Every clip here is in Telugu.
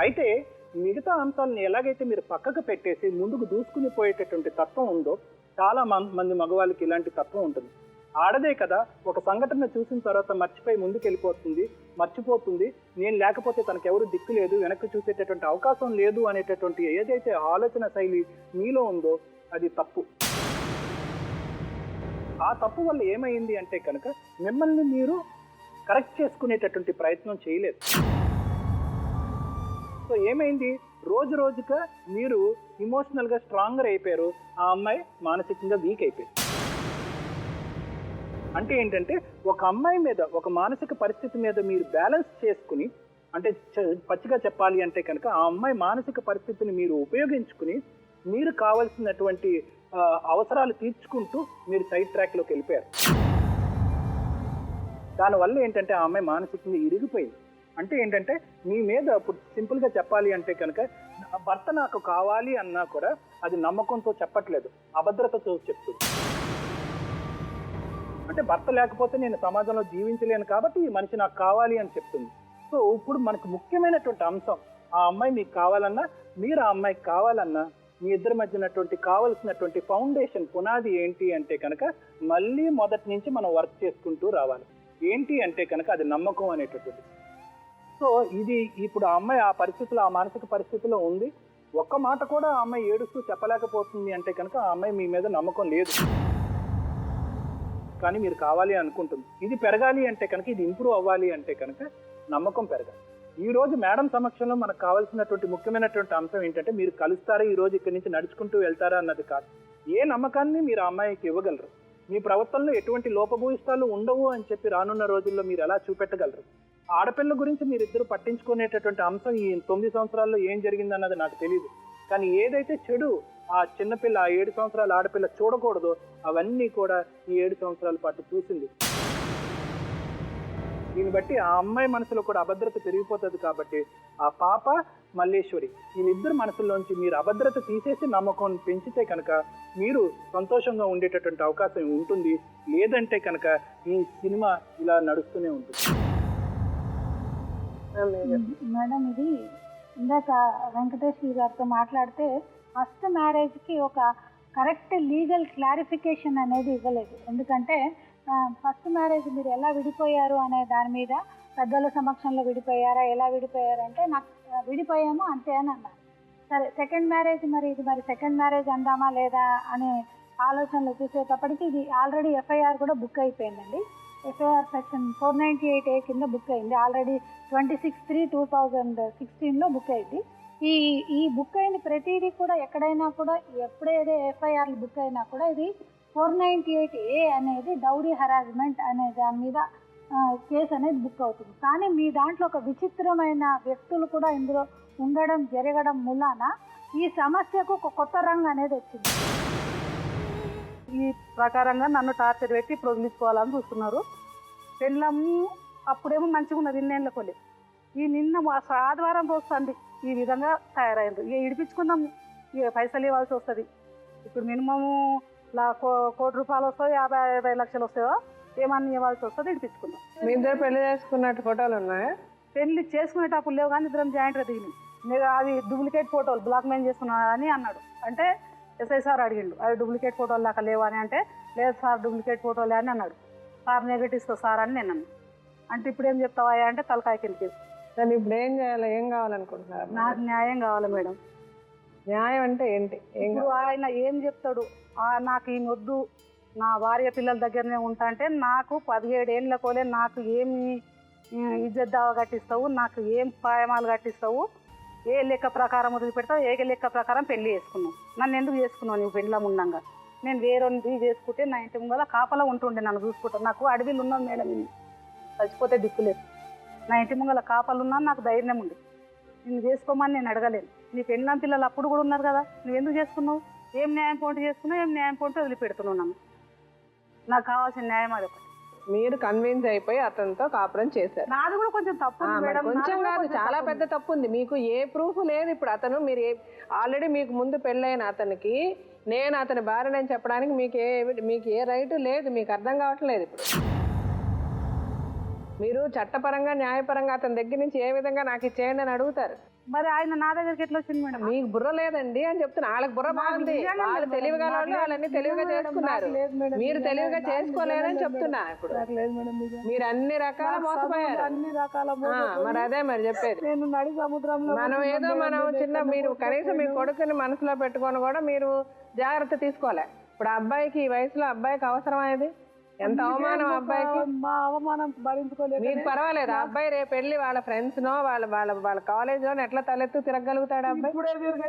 అయితే మిగతా అంశాలను ఎలాగైతే మీరు పక్కకు పెట్టేసి ముందుకు దూసుకుని పోయేటటువంటి తత్వం ఉందో చాలా మంది మగవాళ్ళకి ఇలాంటి తత్వం ఉంటుంది. ఆడదే కదా, ఒక సంఘటన చూసిన తర్వాత మర్చిపోయి ముందుకు వెళ్ళిపోతుంది, మర్చిపోతుంది, నేను లేకపోతే తనకెవరు దిక్కు లేదు, వెనక్కి చూసేటటువంటి అవకాశం లేదు అనేటటువంటి ఏదైతే ఆలోచన శైలి మీలో ఉందో అది తప్పు. ఆ తప్పు వల్ల ఏమైంది అంటే కనుక మిమ్మల్ని మీరు కరెక్ట్ చేసుకునేటటువంటి ప్రయత్నం చేయలేదు. సో ఏమైంది, రోజు రోజుగా మీరు ఇమోషనల్గా స్ట్రాంగర్ అయిపోయారు, ఆ అమ్మాయి మానసికంగా వీక్ అయిపోయింది. అంటే ఏంటంటే ఒక అమ్మాయి మీద, ఒక మానసిక పరిస్థితి మీద మీరు బ్యాలెన్స్ చేసుకుని, అంటే పచ్చిగా చెప్పాలి అంటే కనుక ఆ అమ్మాయి మానసిక పరిస్థితిని మీరు ఉపయోగించుకుని మీరు కావాల్సినటువంటి అవసరాలు తీర్చుకుంటూ మీరు సైడ్ ట్రాక్లోకి వెళ్ళిపోయారు. దానివల్ల ఏంటంటే ఆ అమ్మాయి మానసికంగా ఇరిగిపోయింది. అంటే ఏంటంటే మీ మీద ఇప్పుడు సింపుల్గా చెప్పాలి అంటే కనుక భర్త నాకు కావాలి అన్నా కూడా అది నమ్మకంతో చెప్పట్లేదు, అభద్రతతో చెప్తుంది. అంటే భర్త లేకపోతే నేను సమాజంలో జీవించలేను కాబట్టి ఈ మనిషి నాకు కావాలి అని చెప్తుంది. సో ఇప్పుడు మనకు ముఖ్యమైనటువంటి అంశం, ఆ అమ్మాయి మీకు కావాలన్నా మీరు ఆ అమ్మాయికి కావాలన్నా మీ ఇద్దరి మధ్యనటువంటి కావలసినటువంటి ఫౌండేషన్ పునాది ఏంటి అంటే కనుక మళ్ళీ మొదటి నుంచి మనం వర్క్ చేసుకుంటూ రావాలి. ఏంటి అంటే కనుక అది నమ్మకం అనేటటువంటిది. సో ఇది ఇప్పుడు ఆ అమ్మాయి ఆ పరిస్థితిలో, ఆ మానసిక పరిస్థితిలో ఉంది. ఒక్క మాట కూడా ఆ అమ్మాయి ఏడుస్తూ చెప్పలేకపోతుంది అంటే కనుక ఆ అమ్మాయి మీ మీద నమ్మకం లేదు, కానీ మీరు కావాలి అనుకుంటుంది. ఇది పెరగాలి అంటే కనుక, ఇది ఇంప్రూవ్ అవ్వాలి అంటే కనుక నమ్మకం పెరగాలి. ఈ రోజు మేడం సమక్షంలో మనకు కావాల్సినటువంటి ముఖ్యమైనటువంటి అంశం ఏంటంటే మీరు కలుస్తారా, ఈ రోజు ఇక్కడి నుంచి నడుచుకుంటూ వెళ్తారా అన్నది కాదు. ఏ నమ్మకాన్ని మీరు ఆ అమ్మాయికి ఇవ్వగలరు, మీ ప్రవర్తనలో ఎటువంటి లోపభూయిష్టాలు ఉండవు అని చెప్పి రానున్న రోజుల్లో మీరు ఎలా చూపెట్టగలరు. ఆడపిల్ల గురించి మీరిద్దరు పట్టించుకునేటటువంటి అంశం ఈ 9 సంవత్సరాల్లో ఏం జరిగిందన్నది నాకు తెలియదు, కానీ ఏదైతే చెడు ఆ చిన్నపిల్ల, ఆ 7 సంవత్సరాల ఆడపిల్ల చూడకూడదో అవన్నీ కూడా ఈ 7 సంవత్సరాల పాటు చూసింది. దీన్ని బట్టి ఆ అమ్మాయి మనసులో కూడా అభద్రత పెరిగిపోతుంది. కాబట్టి ఆ పాప మల్లేశ్వరి వీళ్ళిద్దరు మనసుల్లోంచి మీరు అభద్రత తీసేసి నమ్మకం పెంచితే కనుక మీరు సంతోషంగా ఉండేటటువంటి అవకాశం ఉంటుంది. లేదంటే కనుక ఈ సినిమా ఇలా నడుస్తూనే ఉంటుంది. మేడం, ఇది ఇందాక వెంకటేశ్వరి గారితో మాట్లాడితే ఫస్ట్ మ్యారేజ్కి ఒక కరెక్ట్ లీగల్ క్లారిఫికేషన్ అనేది ఇవ్వలేదు. ఎందుకంటే ఫస్ట్ మ్యారేజ్ మీరు ఎలా విడిపోయారు అనే దాని మీద పెద్దల సమక్షంలో విడిపోయారా, ఎలా విడిపోయారంటే నాకు విడిపోయాము అంతే అని అన్నారు. సరే, సెకండ్ మ్యారేజ్, మరి ఇది మరి సెకండ్ మ్యారేజ్ అందామా లేదా అనే ఆలోచనలు చూసేటప్పటికి ఇది ఆల్రెడీ ఎఫ్ఐఆర్ కూడా బుక్ అయిపోయిందండి. ఎఫ్ఐఆర్ సెక్షన్ 498A కింద బుక్ అయింది. ఆల్రెడీ 26/3/2016లో బుక్ అయింది. ఈ బుక్ అయిన ప్రతిదీ కూడా ఎక్కడైనా కూడా ఎప్పుడైతే ఎఫ్ఐఆర్లు బుక్ అయినా కూడా ఇది 498A అనేది డౌరీ హరాస్మెంట్ అనే దాని మీద కేసు అనేది బుక్ అవుతుంది. కానీ మీ దాంట్లో ఒక విచిత్రమైన వ్యక్తులు కూడా ఇందులో ఉండడం జరగడం మూలాన ఈ సమస్యకు ఒక కొత్త రంగు అనేది వచ్చింది. ఈ ప్రకారంగా నన్ను టార్చర్ పెట్టి ఇప్పుడు వదిలించుకోవాలని చూస్తున్నారు. పెళ్ళము అప్పుడేమో మంచిగా ఉన్నది, ఇన్నేళ్ళ కొలి ఈ నిన్న ఆదివారం వస్తుంది ఈ విధంగా తయారైంది. ఇక ఇడిపించుకుందాం, ఇక పైసలు ఇవ్వాల్సి వస్తుంది. ఇప్పుడు మినిమము ₹1 కోటి వస్తాయో 50 లక్షలు వస్తాయో ఏమన్నా ఇవ్వాల్సి వస్తుంది, ఇడిపించుకుందాం. మీ ఇద్దరు పెళ్లి చేసుకున్నట్టు ఫోటోలు ఉన్నాయా? పెళ్లి చేసుకునేటప్పుడు లేవు, కానీ ఇద్దరం జాయింట్గా దిగినాయి. మీరు అవి డూప్లికేట్ ఫోటోలు బ్లాక్ మెయిల్ చేసుకున్నాను అని అన్నాడు. అంటే ఎస్ఐ సార్ అడిగిండు, అవి డూప్లికేట్ ఫోటోలు దాకా లేవు అని. అంటే లేదు సార్, డూప్లికేట్ ఫోటోలే అని అన్నాడు. సార్ నెగటివ్స్తో సార్ అని నేను అన్నాను. అంటే ఇప్పుడు ఏం చెప్తావా అంటే తలకాయ కిందకి. దాన్ని ఇప్పుడు ఏం చేయాలి, ఏం కావాలనుకుంటున్నారు? నాకు న్యాయం కావాలి మేడం. న్యాయం అంటే ఏంటి? ఇప్పుడు ఆయన ఏం చెప్తాడు, నాకు ఈ వద్దు, నా భార్య పిల్లల దగ్గరనే ఉంటా అంటే నాకు 17 ఏళ్ళ కోలే నాకు ఏమి ఇజ్జత్ దావా కట్టిస్తావు, నాకు ఏం పాయమాలు కట్టిస్తావు, ఏ లెక్క ప్రకారం వదిలి పెడతావు, ఏ లెక్క ప్రకారం పెళ్లి చేసుకున్నావు, నన్ను ఎందుకు చేసుకున్నావు నువ్వు పెళ్ళిలో ఉండంగా? నేను వేరే చేసుకుంటే నా ఇంటి ముంగల కాపలా ఉంటుండే, నన్ను చూసుకుంటాను. నాకు అడవిలు ఉన్నాను మేడం, చచ్చిపోతే దిక్కులేదు. నా ఇంటి ముంగల కాపలు ఉన్నాను, నాకు ధైర్యం ఉంది. నిన్ను చేసుకోమని నేను అడగలేను. నీ పెళ్ళాం పిల్లలు అప్పుడు కూడా ఉన్నారు కదా, నువ్వు ఎందుకు చేసుకున్నావు? ఏం న్యాయం పోటీ చేసుకున్నావు, ఏం న్యాయం పోటీ వదిలిపెడుతున్నావు నన్ను. నాకు కావాల్సిన న్యాయం అది ఒకటి. మీరు కన్విన్స్ అయిపోయి అతనితో కాపురం చేశారు. నాది కూడా కొంచెం తప్పు మేడం. కొంచెం కాదు, చాలా పెద్ద తప్పు ఉంది. మీకు ఏ ప్రూఫ్ లేదు. ఇప్పుడు అతను మీరు ఆల్రెడీ మీకు ముందు పెళ్ళైన అతనికి నేను అతని భార్యని చెప్పడానికి మీకు ఏ రైట్ లేదు. మీకు అర్థం కావట్లేదు. ఇప్పుడు మీరు చట్టపరంగా న్యాయపరంగా అతని దగ్గర నుంచి ఏ విధంగా నాకు ఇచ్చేయండి అని అడుగుతారు. మరి ఆయన నా దగ్గరికి ఎట్లా వచ్చింది మేడం? మీకు బుర్ర లేదండి అని చెప్తున్నా. వాళ్ళకి బుర్ర బాగుంది, వాళ్ళు తెలివిగా వాళ్ళు వాళ్ళని తెలివిగా చేసుకున్నారు, మీరు తెలివిగా చేసుకోలేరని చెప్తున్నా. ఇప్పుడు లేదు మేడం, మీరు అన్ని రకాల మోసపోయారు. అన్ని రకాల మరి అదే మరి చెప్పేది. నేను నడి సముద్రంలో మనం ఏదో మనం చిన్న మీరు కనీసం మీ కొడుకుని మనసులో పెట్టుకొని కూడా మీరు జాగ్రత్త తీసుకోలే. ఇప్పుడు ఆ అబ్బాయికి ఈ వయసులో అబ్బాయికి అవసరమేది? ఎంత అవమానం ఆ అబ్బాయికి. మా అవమానం భరించుకోలేదు. మీకు పర్వాలేదు, ఆ అబ్బాయి రేపు వెళ్ళి వాళ్ళ ఫ్రెండ్స్ నో వాళ్ళ కాలేజ్ లో ఎట్లా తలెత్తు తిరగలుగుతాడు అబ్బాయి?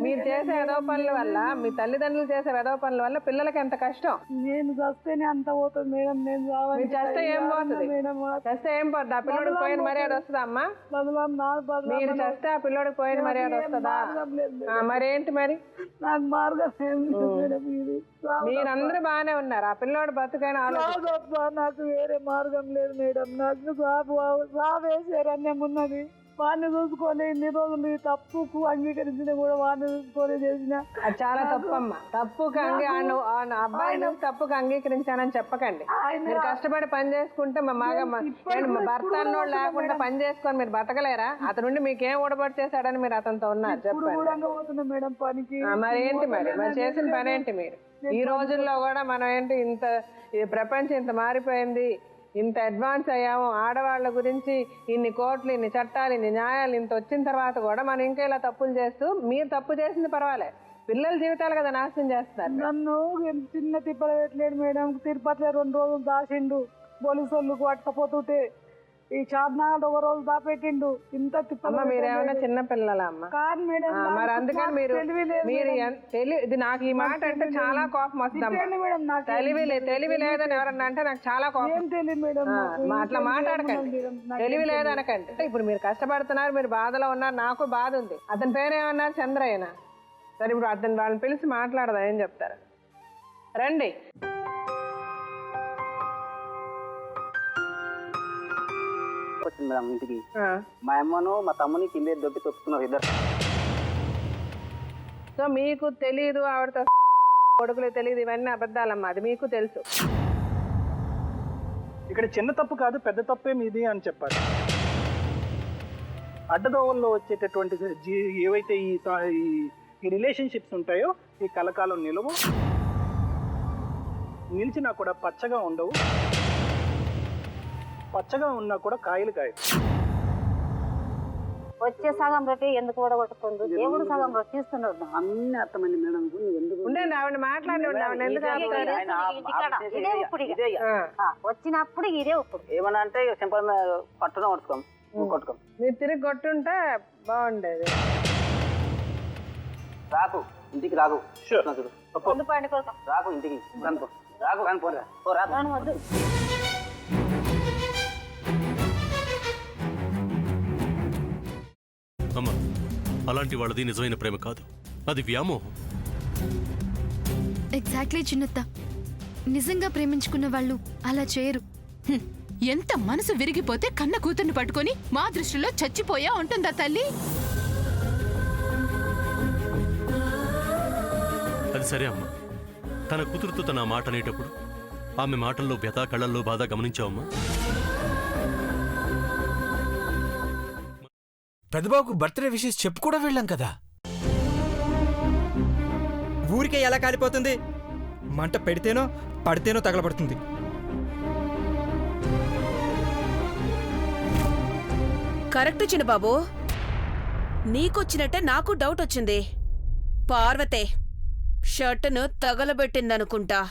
మీరు చేసే వెధవ పనుల వల్ల, మీ తల్లిదండ్రులు చేసే వెధవ పనుల వల్ల పిల్లలకి ఎంత కష్టం. నేను చస్తేనే అంత పోతుంది మేడం. నేను మీరు చేస్తే ఏం పోతుంది? చేస్తే ఏం పోతుంది? ఆ పిల్లోడికి పోయిన మర్యాద వస్తుందా అమ్మా? మీరు చేస్తే ఆ పిల్లోడికి పోయిన మర్యాద వస్తుందా? మరేంటి మరి? నాకు మార్గం ఏం లేదు మేడం. ఇది మీరందరూ బాగానే ఉన్నారు, ఆ పిల్లోడు బతుకైనా ఆలోచన. నాకు వేరే మార్గం లేదు మేడం. నాకు వేసేరన్యం ఉన్నది. వాడిని చూసుకొని ఇన్ని రోజులు ఈ తప్పుకు అంగీకరించిన కూడా వాడిని చూసుకొని చేసిన. అది చాలా తప్పమ్మా. తప్పుకు అబ్బాయిని తప్పుకు అంగీకరించానని చెప్పకండి. మీరు కష్టపడి పని చేసుకుంటే భర్త అన్నోడు లేకుండా పని చేసుకొని మీరు బతకలేరా? అతనుండి మీకేం ఊడబడి చేశాడని మీరు అతనితో ఉన్నారు చెప్పండి. మేడం పనికి మరేంటి మరి చేసిన పని ఏంటి? మీరు ఈ రోజుల్లో కూడా మనం ఏంటి ఇంత ప్రపంచం ఇంత మారిపోయింది, ఇంత అడ్వాన్స్ అయ్యాము. ఆడవాళ్ళ గురించి ఇన్ని కోట్లు, ఇన్ని చట్టాలు, ఇన్ని న్యాయాలు ఇంత వచ్చిన తర్వాత కూడా మనం ఇంకా ఇలా తప్పులు చేస్తూ, మీరు తప్పు చేసింది పర్వాలేదు, పిల్లల జీవితాలు కదా నాశనం చేస్తున్నారు. నన్ను చిన్న తిప్పలు పెట్టలేడు మేడం. తిరుపతిలో 2 రోజులు దాచిండు పోలీసు వాళ్ళు పట్టకపోతుంటే. ఈ చార్నాడు ఒక రోజు దాపెట్టిండు. ఇంత తిప్పలు. మీరేమైనా చిన్న పిల్లలా అమ్మ? కాదు మేడం. మరి అందుకని మీరు ఇది నాకు ఈ మాట అంటే చాలా కోపం వస్తుందమ్మా. తెలివి లేదని ఎవరన్నా అంటే నాకు చాలా కోపం. అట్లా మాట్లాడకండి, తెలివి లేదనకండి. ఇప్పుడు మీరు కష్టపడుతున్నారు, మీరు బాధలో ఉన్నారు, నాకు బాధ ఉంది. అతని పేరు ఏమన్నారు? చంద్రయ్యనా? సరే ఇప్పుడు అతను వాళ్ళని పిలిచి మాట్లాడదా, ఏం చెప్తారు? రండి. వచ్చింది మేడం ఇంటికి. మా అమ్మను మా తమ్ముని కింద దొబ్బి తొక్కుతున్నారు ఇద్దరు. సో మీకు తెలీదు, ఆవిడతో కొడుకులు తెలియదు, ఇవన్నీ అబద్ధాలమ్మా, అది మీకు తెలుసు. ఇక్కడ చిన్న తప్పు కాదు, పెద్ద తప్పే మీది అని చెప్పాలి. అడ్డదోవల్లో వచ్చేటటువంటి ఏవైతే ఈ రిలేషన్షిప్స్ ఉంటాయో ఈ కలకాలం నిలిచినా కూడా పచ్చగా ఉండవు. పచ్చగా ఉన్నా కూడా కాయలు వచ్చే సగం రొట్టి ఎందుకు ఓడగొట్టుకుంది? దేవుడు సగం రొట్టి ఇస్తున్నాడు. అన్ని అర్థమైంది మేడం. ఉండండి, ఆవిడ మాట్లాడి వచ్చినప్పుడు ఇదే ఇప్పుడు ఏమన్నా అంటే సింపుల్ పట్టున కొట్టుకోం. మీరు తిరిగి కొట్టుంటే బాగుండేది. రాకు ఇంటికి రాకు. రాకు ఇంటికి రాకు కానీ పోరా. అమ్మ, అలాంటి వాళ్ళది నిజమైన ప్రేమ కాదు, అది వ్యామోహం. ఎగ్జాక్ట్లీ చిన్నత్త, నిజంగా ప్రేమించుకున్న వాళ్ళు అలా చేయరు. ఎంత మనసు విరిగిపోతే కన్న కూతుర్ని పట్టుకొని మా దృష్టిలో చచ్చిపోయా ఉంటుందా తల్లి? అది సరే అమ్మా, తన కూతురుతో తన మాట అనేటప్పుడు ఆమె మాటల్లో వ్యథ, కళ్ళల్లో బాధ గమనించావమ్మా? పెద్దబాబుకు బర్త్డే విషెస్ చెప్పు కూడా వెళ్ళాం కదా. ఊరికే ఎలా కాలిపోతుంది? మంట పెడితేనో పడితేనో తగలబడుతుంది. కరెక్ట్ చిన్నబాబు, నీకొచ్చినట్టే నాకు డౌట్ వచ్చింది. పార్వతే షర్టును తగలబెట్టిందనుకుంటా.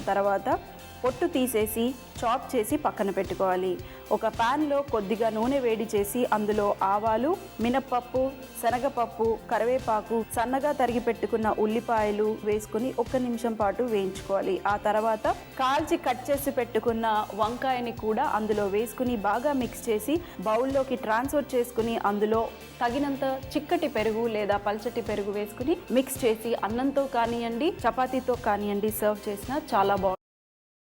తర్వాత పొట్టు తీసేసి చాప్ చేసి పక్కన పెట్టుకోవాలి. ఒక ప్యాన్లో కొద్దిగా నూనె వేడి చేసి అందులో ఆవాలు, మినప్పప్పు, శనగపప్పు, కరివేపాకు, సన్నగా తరిగి పెట్టుకున్న ఉల్లిపాయలు వేసుకుని 1 నిమిషం పాటు వేయించుకోవాలి. ఆ తర్వాత కాల్చి కట్ చేసి పెట్టుకున్న వంకాయని కూడా అందులో వేసుకుని బాగా మిక్స్ చేసి బౌల్లోకి ట్రాన్స్ఫర్ చేసుకుని అందులో తగినంత చిక్కటి పెరుగు లేదా పల్చటి పెరుగు వేసుకుని మిక్స్ చేసి అన్నంతో కానివ్వండి, చపాతీతో కానివ్వండి సర్వ్ చేసినా చాలా బాగుంటుంది.